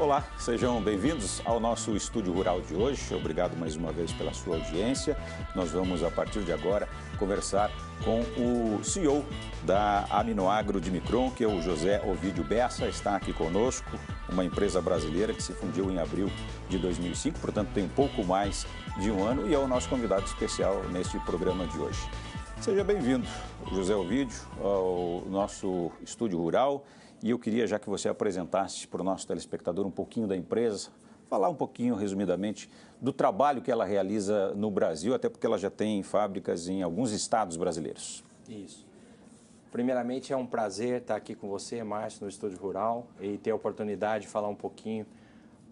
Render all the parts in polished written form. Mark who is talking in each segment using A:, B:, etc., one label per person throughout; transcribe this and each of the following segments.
A: Olá, sejam bem-vindos ao nosso Estúdio Rural de hoje. Obrigado mais uma vez pela sua audiência. Nós vamos, a partir de agora, conversar com o CEO da Aminoagro de Micron, que é o José Ovídio Bessa, está aqui conosco, uma empresa brasileira que se fundiu em abril de 2005, portanto tem um pouco mais de um ano, e é o nosso convidado especial neste programa de hoje. Seja bem-vindo, José Ovídio, ao nosso Estúdio Rural. E eu queria, já que você apresentasse para o nosso telespectador um pouquinho da empresa, falar um pouquinho, resumidamente, do trabalho que ela realiza no Brasil, até porque ela já tem fábricas em alguns estados brasileiros.
B: Isso. Primeiramente, é um prazer estar aqui com você, Márcio, no Estúdio Rural, e ter a oportunidade de falar um pouquinho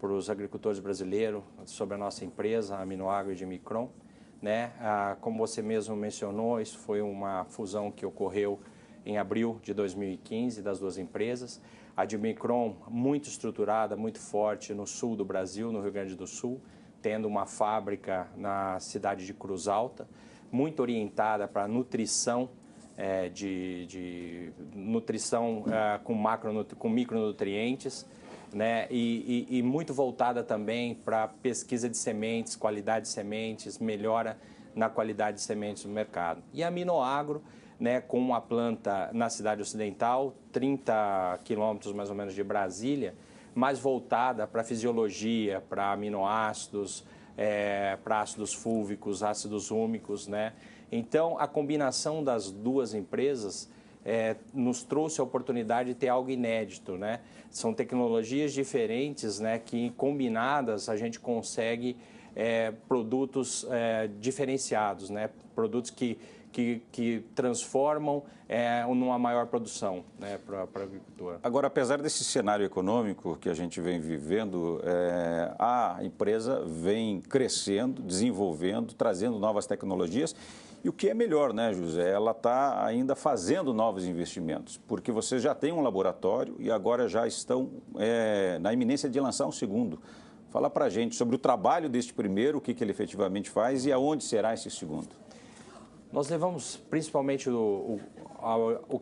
B: para os agricultores brasileiros sobre a nossa empresa, a Aminoagro de Micron. Como você mesmo mencionou, isso foi uma fusão que ocorreu em abril de 2015 das duas empresas. A de Micron, muito estruturada, muito forte no sul do Brasil, no Rio Grande do Sul, tendo uma fábrica na cidade de Cruz Alta, muito orientada para nutrição, nutrição com micronutrientes, e muito voltada também para pesquisa de sementes, qualidade de sementes, melhora na qualidade de sementes no mercado. E a Aminoagro, com uma planta na cidade ocidental, 30 quilômetros mais ou menos de Brasília, mais voltada para fisiologia, para aminoácidos, para ácidos fúlvicos, ácidos úmicos. Então, a combinação das duas empresas nos trouxe a oportunidade de ter algo inédito. São tecnologias diferentes, que combinadas a gente consegue produtos diferenciados, produtos que transformam numa maior produção para o agricultor.
A: Agora, apesar desse cenário econômico que a gente vem vivendo, a empresa vem crescendo, desenvolvendo, trazendo novas tecnologias. E o que é melhor, José? Ela está ainda fazendo novos investimentos, porque vocês já têm um laboratório e agora já estão na iminência de lançar um segundo. Fala para a gente sobre o trabalho deste primeiro, o que ele efetivamente faz e aonde será esse segundo.
B: Nós levamos principalmente o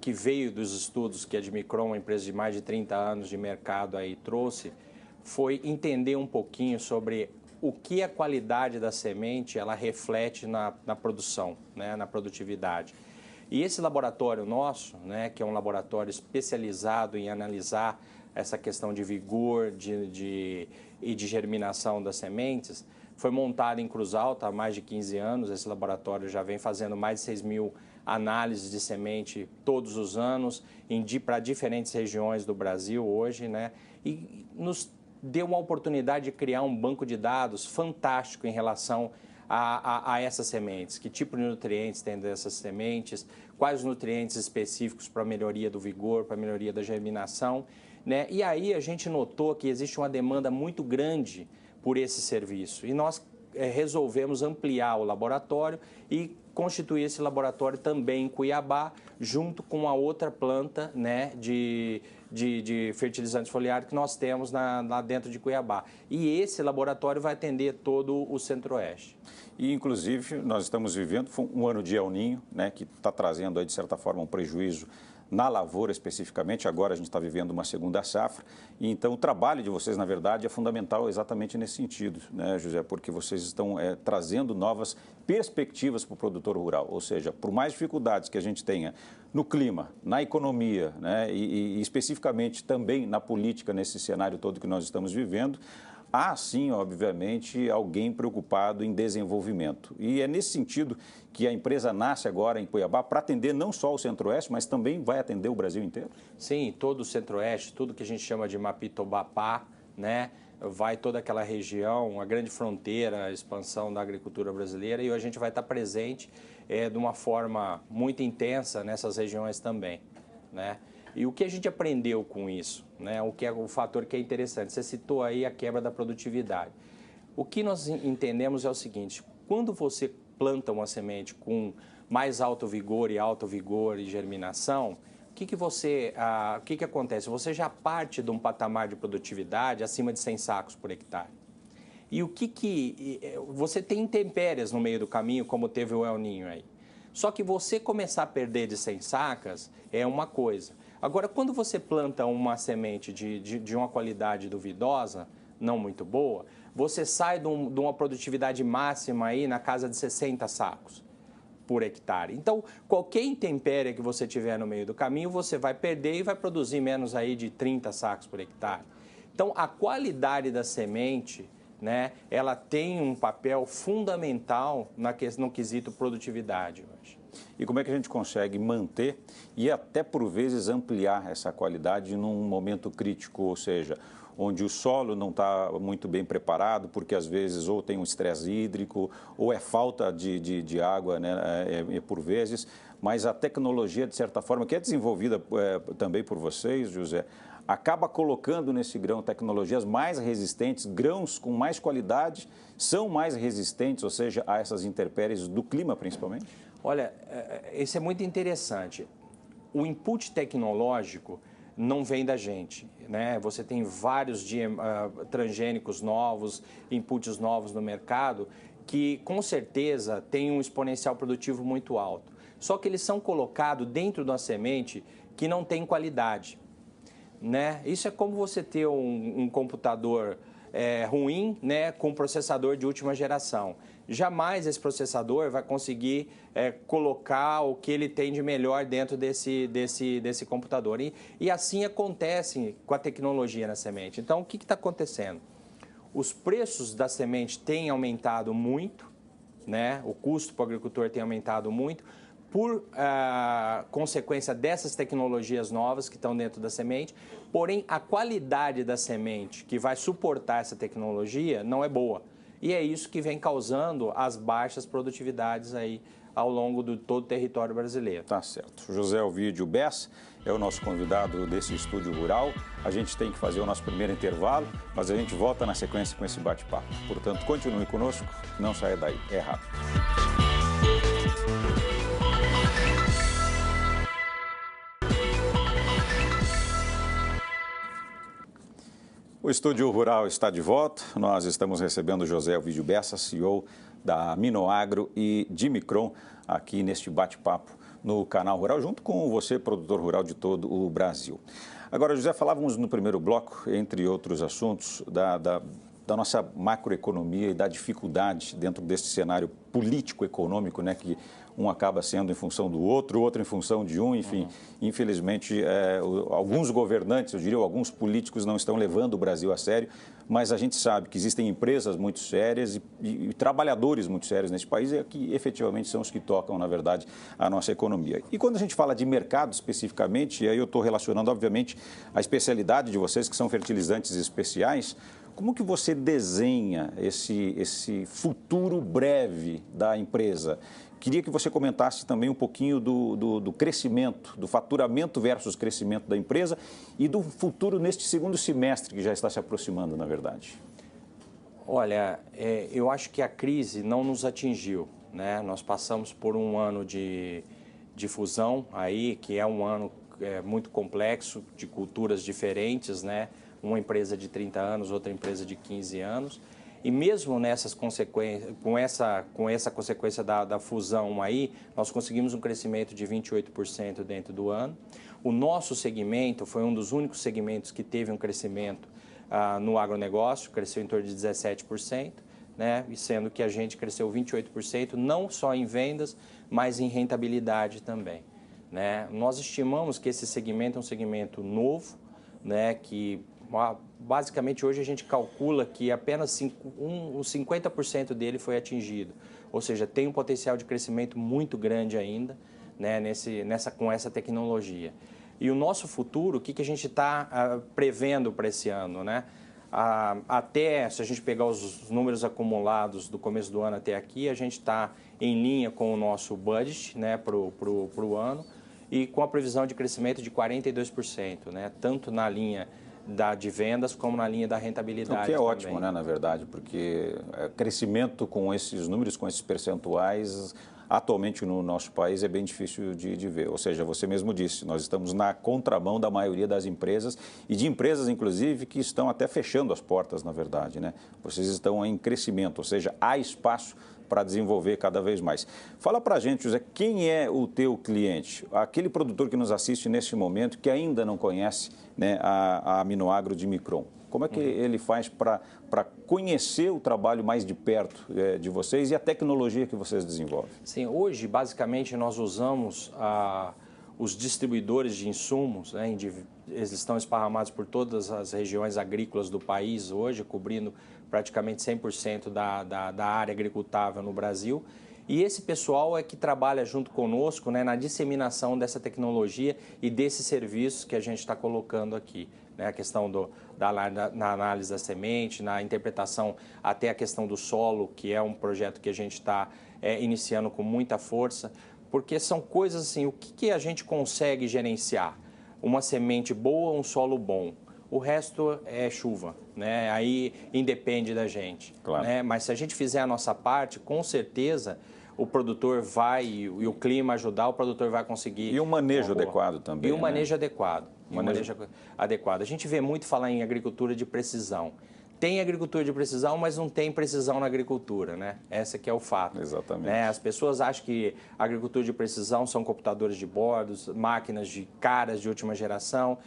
B: que veio dos estudos que a de Micron, uma empresa de mais de 30 anos de mercado, aí trouxe, foi entender um pouquinho sobre o que a qualidade da semente ela reflete na produção, na produtividade. E esse laboratório nosso, que é um laboratório especializado em analisar essa questão de vigor e de germinação das sementes, foi montado em Cruz Alta há mais de 15 anos. Esse laboratório já vem fazendo mais de 6.000 análises de semente todos os anos, para diferentes regiões do Brasil hoje, e nos deu uma oportunidade de criar um banco de dados fantástico em relação a essas sementes. Que tipo de nutrientes tem dessas sementes, quais os nutrientes específicos para a melhoria do vigor, para a melhoria da germinação. E aí a gente notou que existe uma demanda muito grande por esse serviço. E nós resolvemos ampliar o laboratório e constituir esse laboratório também em Cuiabá, junto com a outra planta de fertilizantes foliares que nós temos lá dentro de Cuiabá. E esse laboratório vai atender todo o Centro-Oeste.
A: E, inclusive, nós estamos vivendo um ano de El Niño, que está trazendo, aí, de certa forma, um prejuízo na lavoura especificamente. Agora a gente está vivendo uma segunda safra, e então o trabalho de vocês, na verdade, é fundamental exatamente nesse sentido, José, porque vocês estão trazendo novas perspectivas para o produtor rural, ou seja, por mais dificuldades que a gente tenha no clima, na economia, e especificamente também na política, nesse cenário todo que nós estamos vivendo, há, sim, obviamente, alguém preocupado em desenvolvimento. E é nesse sentido que a empresa nasce agora em Cuiabá para atender não só o Centro-Oeste, mas também vai atender o Brasil inteiro?
B: Sim, todo o Centro-Oeste, tudo que a gente chama de Mapitobapá, vai toda aquela região, a grande fronteira, a expansão da agricultura brasileira, e a gente vai estar presente de uma forma muito intensa nessas regiões também, E o que a gente aprendeu com isso, o que é o fator que é interessante? Você citou aí a quebra da produtividade. O que nós entendemos é o seguinte: quando você planta uma semente com mais alto vigor e germinação, o que acontece? Você já parte de um patamar de produtividade acima de 100 sacos por hectare. E você tem intempéries no meio do caminho, como teve o El Niño aí. Só que você começar a perder de 100 sacas é uma coisa. Agora, quando você planta uma semente de uma qualidade duvidosa, não muito boa, você sai de uma produtividade máxima aí na casa de 60 sacos por hectare. Então, qualquer intempérie que você tiver no meio do caminho, você vai perder e vai produzir menos aí de 30 sacos por hectare. Então, a qualidade da semente, né, ela tem um papel fundamental no quesito produtividade hoje.
A: E como é que a gente consegue manter e até por vezes ampliar essa qualidade num momento crítico, ou seja, onde o solo não está muito bem preparado, porque às vezes ou tem um estresse hídrico, ou é falta de água, né, por vezes, mas a tecnologia, de certa forma, que é desenvolvida também por vocês, José, acaba colocando nesse grão tecnologias mais resistentes, grãos com mais qualidade, são mais resistentes, ou seja, a essas intempéries do clima, principalmente?
B: Olha, isso é muito interessante. O input tecnológico não vem da gente, né? Você tem vários transgênicos novos, inputs novos no mercado, que com certeza tem um exponencial produtivo muito alto. Só que eles são colocados dentro de uma semente que não tem qualidade, né? Isso é como você ter um computador ruim, né, com um processador de última geração. Jamais esse processador vai conseguir colocar o que ele tem de melhor dentro desse computador. E assim acontece com a tecnologia na semente. Então, o que está acontecendo? Os preços da semente têm aumentado muito, né? O custo para o agricultor tem aumentado muito, por consequência dessas tecnologias novas que estão dentro da semente, porém a qualidade da semente que vai suportar essa tecnologia não é boa. E é isso que vem causando as baixas produtividades aí ao longo de todo o território brasileiro.
A: Tá certo. José Ovidio Bessa é o nosso convidado desse estúdio rural. A gente tem que fazer o nosso primeiro intervalo, mas a gente volta na sequência com esse bate-papo. Portanto, continue conosco, não saia daí, é rápido. O Estúdio Rural está de volta. Nós estamos recebendo José Ovidio Bessa, CEO da Aminoagro e Dimicron, aqui neste bate-papo no Canal Rural, junto com você, produtor rural de todo o Brasil. Agora, José, falávamos no primeiro bloco, entre outros assuntos, da nossa macroeconomia e da dificuldade dentro desse cenário político-econômico, né, que um acaba sendo em função do outro, o outro em função de um, enfim. Infelizmente, alguns governantes, eu diria, alguns políticos não estão levando o Brasil a sério, mas a gente sabe que existem empresas muito sérias e trabalhadores muito sérios nesse país que efetivamente são os que tocam, na verdade, a nossa economia. E quando a gente fala de mercado especificamente, aí eu estou relacionando, obviamente, a especialidade de vocês, que são fertilizantes especiais. Como que você desenha esse futuro breve da empresa? Queria que você comentasse também um pouquinho do crescimento, do faturamento versus crescimento da empresa e do futuro neste segundo semestre que já está se aproximando, na verdade.
B: Olha, eu acho que a crise não nos atingiu, né? Nós passamos por um ano de fusão aí, que é um ano muito complexo, de culturas diferentes, né? Uma empresa de 30 anos, outra empresa de 15 anos. E mesmo nessas consequências, com essa consequência da fusão aí, nós conseguimos um crescimento de 28% dentro do ano. O nosso segmento foi um dos únicos segmentos que teve um crescimento no agronegócio, cresceu em torno de 17%, né? E sendo que a gente cresceu 28%, não só em vendas, mas em rentabilidade também, né? Nós estimamos que esse segmento é um segmento novo, né? Que basicamente hoje a gente calcula que apenas 50% dele foi atingido, ou seja, tem um potencial de crescimento muito grande ainda, né, com essa tecnologia. E o nosso futuro, o que a gente está prevendo para esse ano, né? Até, se a gente pegar os números acumulados do começo do ano até aqui, a gente está em linha com o nosso budget, né, para o ano, e com a previsão de crescimento de 42%, né, tanto na linha de vendas como na linha da rentabilidade.
A: O que é
B: também.
A: Ótimo, né, na verdade, porque crescimento com esses números, com esses percentuais, atualmente no nosso país é bem difícil de ver. Ou seja, você mesmo disse, nós estamos na contramão da maioria das empresas e de empresas, inclusive, que estão até fechando as portas, na verdade, né? Vocês estão em crescimento, ou seja, há espaço para desenvolver cada vez mais. Fala para a gente, José, quem é o teu cliente? Aquele produtor que nos assiste neste momento, que ainda não conhece, né, a Aminoagro de Micron. Como é que ele faz para conhecer o trabalho mais de perto de vocês e a tecnologia que vocês desenvolvem?
B: Sim, hoje, basicamente, nós usamos os distribuidores de insumos, né, eles estão esparramados por todas as regiões agrícolas do país hoje, cobrindo praticamente 100% da área agricultável no Brasil. E esse pessoal é que trabalha junto conosco, né, na disseminação dessa tecnologia e desses serviços que a gente está colocando aqui. Né, a questão na análise da semente, na interpretação até a questão do solo, que é um projeto que a gente está iniciando com muita força, porque são coisas assim, o que a gente consegue gerenciar? Uma semente boa, um solo bom. O resto é chuva, né? Aí independe da gente.
A: Claro.
B: Né? Mas se a gente fizer a nossa parte, com certeza o produtor vai, e o clima ajudar, o produtor vai conseguir...
A: E um manejo adequado também.
B: E um manejo,
A: né?
B: adequado. Manejo adequado. A gente vê muito falar em agricultura de precisão. Tem agricultura de precisão, mas não tem precisão na agricultura, né? Esse que é o fato.
A: Exatamente.
B: Né? As pessoas acham que a agricultura de precisão são computadores de bordo, máquinas caras de última geração,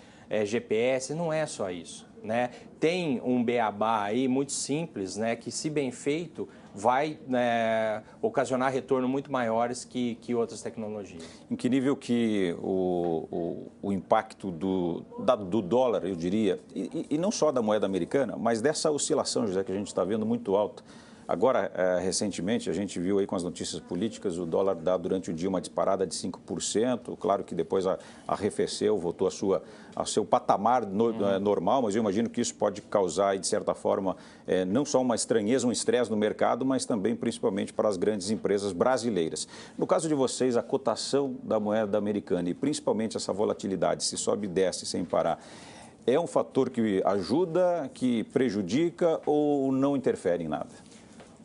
B: GPS, não é só isso. Né? Tem um beabá aí muito simples, né, que se bem feito vai ocasionar retorno muito maiores que outras tecnologias.
A: Em que nível que o impacto do dólar, eu diria, e não só da moeda americana, mas dessa oscilação, José, que a gente está vendo muito alta. Agora, recentemente, a gente viu aí com as notícias políticas, o dólar dá durante o dia uma disparada de 5%, claro que depois arrefeceu, voltou ao seu patamar normal, mas eu imagino que isso pode causar, de certa forma, não só uma estranheza, um estresse no mercado, mas também, principalmente, para as grandes empresas brasileiras. No caso de vocês, a cotação da moeda americana e, principalmente, essa volatilidade, se sobe e desce sem parar, é um fator que ajuda, que prejudica ou não interfere em nada?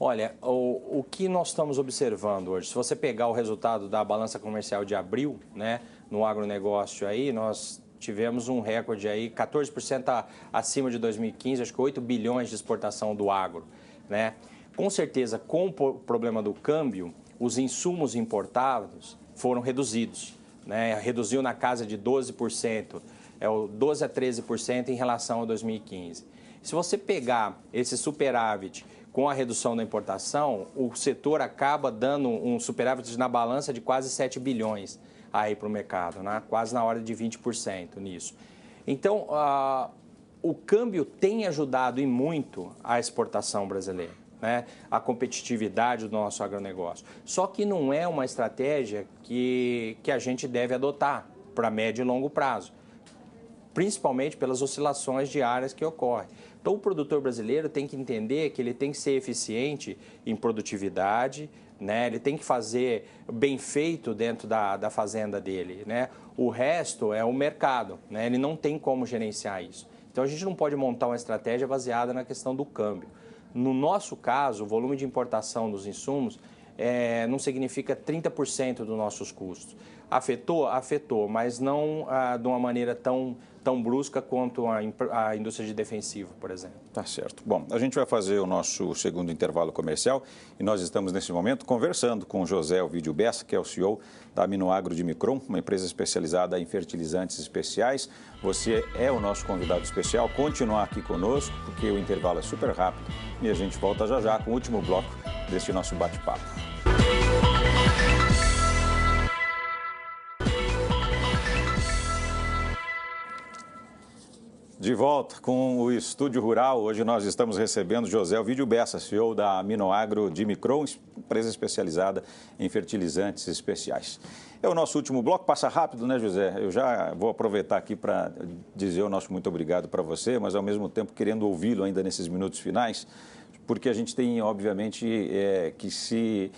B: Olha, o que nós estamos observando hoje, se você pegar o resultado da balança comercial de abril, né, no agronegócio aí, nós tivemos um recorde aí, 14% acima de 2015, acho que 8 bilhões de exportação do agro, né? Com certeza, com o problema do câmbio, os insumos importados foram reduzidos, né? Reduziu na casa de 12%, 12 a 13% em relação a 2015. Se você pegar esse superávit com a redução da importação, o setor acaba dando um superávit na balança de quase 7 bilhões aí para o mercado, né? Quase na ordem de 20% nisso. Então, o câmbio tem ajudado e muito a exportação brasileira, né? A competitividade do nosso agronegócio. Só que não é uma estratégia que a gente deve adotar para médio e longo prazo, principalmente pelas oscilações diárias que ocorrem. Então, o produtor brasileiro tem que entender que ele tem que ser eficiente em produtividade, né? Ele tem que fazer bem feito dentro da fazenda dele, né? O resto é o mercado, né? Ele não tem como gerenciar isso. Então, a gente não pode montar uma estratégia baseada na questão do câmbio. No nosso caso, o volume de importação dos insumos não significa 30% dos nossos custos. Afetou? Afetou, mas não de uma maneira tão brusca quanto a indústria de defensivo, por exemplo.
A: Tá certo. Bom, a gente vai fazer o nosso segundo intervalo comercial e nós estamos, nesse momento, conversando com o José Ovidio Bessa, que é o CEO da Aminoagro de Micron, uma empresa especializada em fertilizantes especiais. Você é o nosso convidado especial. Continuar aqui conosco, porque o intervalo é super rápido e a gente volta já já com o último bloco deste nosso bate-papo. De volta com o Estúdio Rural. Hoje nós estamos recebendo José Ovidio Bessa, CEO da Aminoagro de Micron, empresa especializada em fertilizantes especiais. É o nosso último bloco, passa rápido, né, José? Eu já vou aproveitar aqui para dizer o nosso muito obrigado para você, mas ao mesmo tempo querendo ouvi-lo ainda nesses minutos finais, porque a gente tem, obviamente, que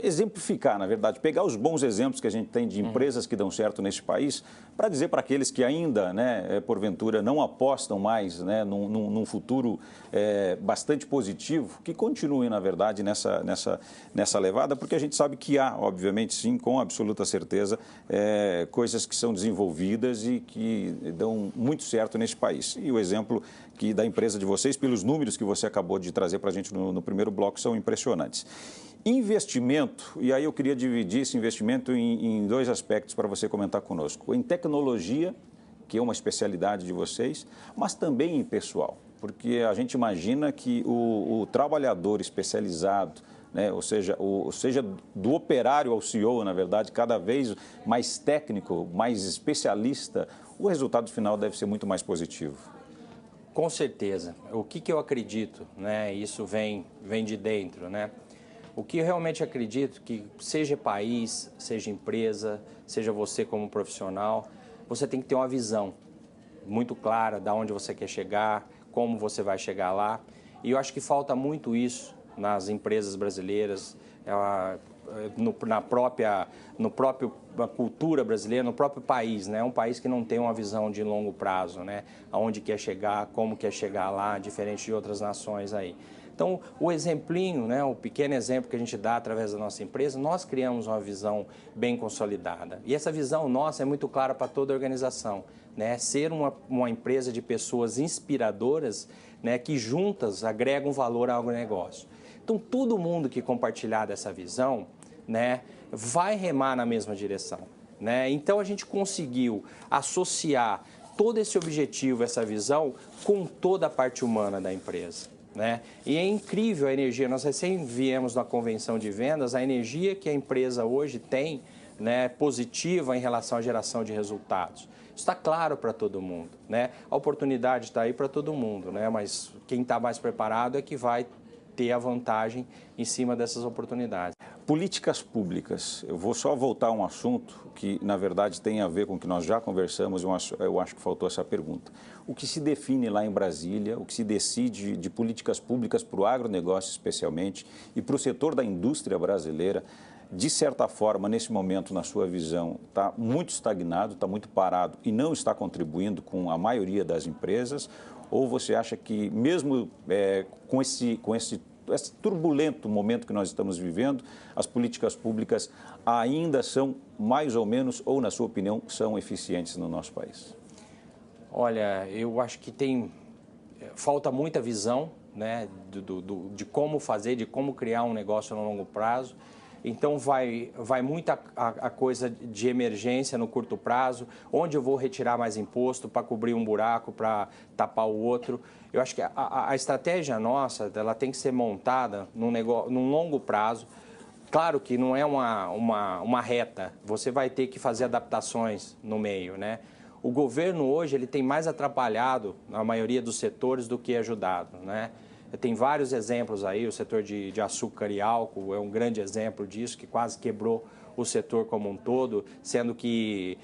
A: exemplificar, na verdade, pegar os bons exemplos que a gente tem de empresas que dão certo nesse país, para dizer para aqueles que ainda, né, porventura, não apostam mais, né, num futuro bastante positivo, que continuem, na verdade, nessa levada, porque a gente sabe que há, obviamente, sim, com absoluta certeza, coisas que são desenvolvidas e que dão muito certo nesse país. E o exemplo da empresa de vocês, pelos números que você acabou de trazer para a gente no primeiro bloco, são impressionantes. Investimento, e aí eu queria dividir esse investimento em dois aspectos para você comentar conosco. Em tecnologia, que é uma especialidade de vocês, mas também em pessoal, porque a gente imagina que o trabalhador especializado, né, ou seja do operário ao CEO, na verdade, cada vez mais técnico, mais especialista, o resultado final deve ser muito mais positivo.
B: Com certeza. O que eu acredito, né? Isso vem de dentro, né? O que eu realmente acredito que seja país, seja empresa, seja você como profissional, você tem que ter uma visão muito clara de onde você quer chegar, como você vai chegar lá. E eu acho que falta muito isso nas empresas brasileiras, na própria cultura brasileira, no próprio país, né? É um país que não tem uma visão de longo prazo, né? Aonde quer chegar, como quer chegar lá, diferente de outras nações aí. Então, o exemplinho, né, o pequeno exemplo que a gente dá através da nossa empresa, nós criamos uma visão bem consolidada. E essa visão nossa é muito clara para toda a organização, né? Ser uma empresa de pessoas inspiradoras, né, que juntas agregam valor ao negócio. Então, todo mundo que compartilhar dessa visão, né, vai remar na mesma direção, né? Então, a gente conseguiu associar todo esse objetivo, essa visão, com toda a parte humana da empresa, né? E é incrível a energia, nós recém viemos na convenção de vendas, a energia que a empresa hoje tem, né, positiva em relação à geração de resultados. Isso está claro para todo mundo, né? A oportunidade está aí para todo mundo, né? Mas quem está mais preparado é que vai ter a vantagem em cima dessas oportunidades.
A: Políticas públicas. Eu vou só voltar a um assunto que, na verdade, tem a ver com o que nós já conversamos, eu acho que faltou essa pergunta. O que se define lá em Brasília, o que se decide de políticas públicas para o agronegócio especialmente e para o setor da indústria brasileira, de certa forma, nesse momento, na sua visão, está muito estagnado, está muito parado e não está contribuindo com a maioria das empresas? Ou você acha que, mesmo com esse turbulento momento que nós estamos vivendo, as políticas públicas ainda são mais ou menos, ou na sua opinião, são eficientes no nosso país?
B: Olha, eu acho que falta muita visão, né, de como fazer, de como criar um negócio no longo prazo. Então, vai muita a coisa de emergência no curto prazo, onde eu vou retirar mais imposto para cobrir um buraco, para tapar o outro. Eu acho que a estratégia nossa, ela tem que ser montada num longo prazo. Claro que não é uma reta, você vai ter que fazer adaptações no meio, né? O governo hoje ele tem mais atrapalhado na maioria dos setores do que ajudado, né? Tem vários exemplos aí, o setor de açúcar e álcool é um grande exemplo disso, que quase quebrou o setor como um todo, sendo que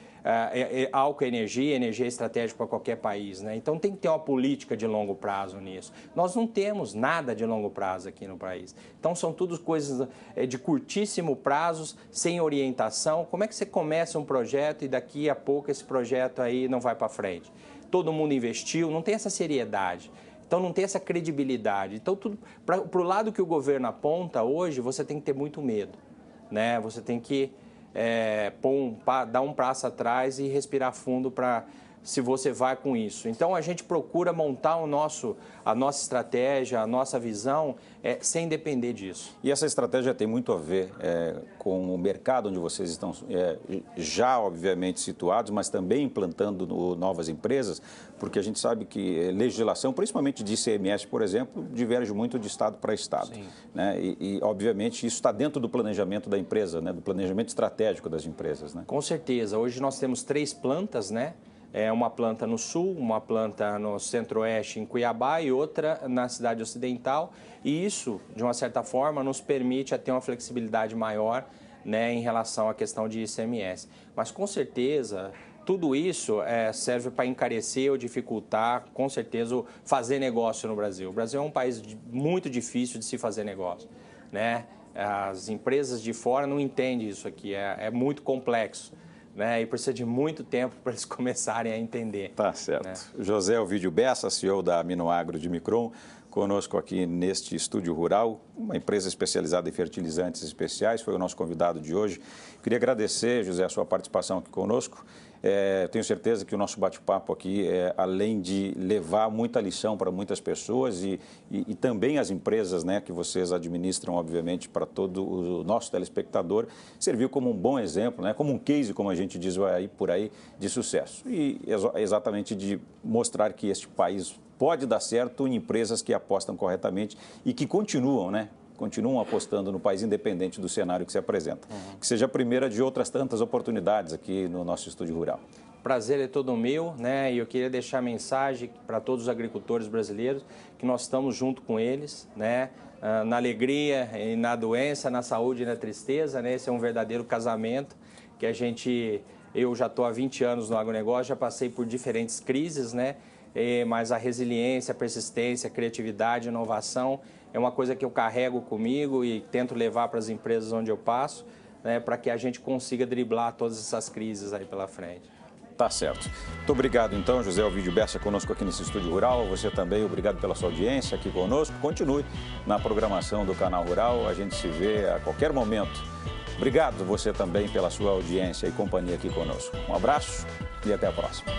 B: álcool é energia é estratégico para qualquer país, né? Então tem que ter uma política de longo prazo nisso. Nós não temos nada de longo prazo aqui no país. Então são tudo coisas de curtíssimo prazo, sem orientação. Como é que você começa um projeto e daqui a pouco esse projeto aí não vai para frente? Todo mundo investiu, não tem essa seriedade. Então, não tem essa credibilidade. Então, para o lado que o governo aponta hoje, você tem que ter muito medo, né? Você tem que dar um passo atrás e respirar fundo para se você vai com isso. Então, a gente procura montar a nossa estratégia, a nossa visão, sem depender disso.
A: E essa estratégia tem muito a ver com o mercado onde vocês estão já, obviamente, situados, mas também implantando novas empresas, porque a gente sabe que legislação, principalmente de ICMS, por exemplo, diverge muito de estado para estado, né? E, obviamente, isso está dentro do planejamento da empresa, né? Do planejamento estratégico das empresas, né?
B: Com certeza. Hoje nós temos 3 plantas, né? Uma planta no sul, uma planta no centro-oeste, em Cuiabá, e outra na cidade ocidental. E isso, de uma certa forma, nos permite ter uma flexibilidade maior, né, em relação à questão de ICMS. Mas, com certeza, tudo isso serve para encarecer ou dificultar, com certeza, fazer negócio no Brasil. O Brasil é um país muito difícil de se fazer negócio, né? As empresas de fora não entendem isso aqui, é muito complexo, né? E precisa de muito tempo para eles começarem a entender.
A: Tá certo.
B: Né?
A: José Ovidio Bessa, CEO da Aminoagro de Micron, conosco aqui neste estúdio rural, uma empresa especializada em fertilizantes especiais, foi o nosso convidado de hoje. Queria agradecer, José, a sua participação aqui conosco. Tenho certeza que o nosso bate-papo aqui, além de levar muita lição para muitas pessoas e também as empresas, né, que vocês administram, obviamente, para todo o nosso telespectador, serviu como um bom exemplo, né, como um case, como a gente diz por aí, de sucesso. E exatamente de mostrar que este país pode dar certo em empresas que apostam corretamente e que continuam, né? Continuam apostando no país, independente do cenário que se apresenta. Que seja a primeira de outras tantas oportunidades aqui no nosso estúdio rural.
B: Prazer é todo meu, né? E eu queria deixar a mensagem para todos os agricultores brasileiros que nós estamos junto com eles, né? Na alegria e na doença, na saúde e na tristeza, né? Esse é um verdadeiro casamento que eu já estou há 20 anos no agronegócio, já passei por diferentes crises, né? Mas a resiliência, a persistência, a criatividade, a inovação é uma coisa que eu carrego comigo e tento levar para as empresas onde eu passo, né, para que a gente consiga driblar todas essas crises aí pela frente.
A: Tá certo. Muito obrigado, então, José Ovidio Bessa, conosco aqui nesse estúdio rural. Você também, obrigado pela sua audiência aqui conosco. Continue na programação do Canal Rural. A gente se vê a qualquer momento. Obrigado você também pela sua audiência e companhia aqui conosco. Um abraço e até a próxima.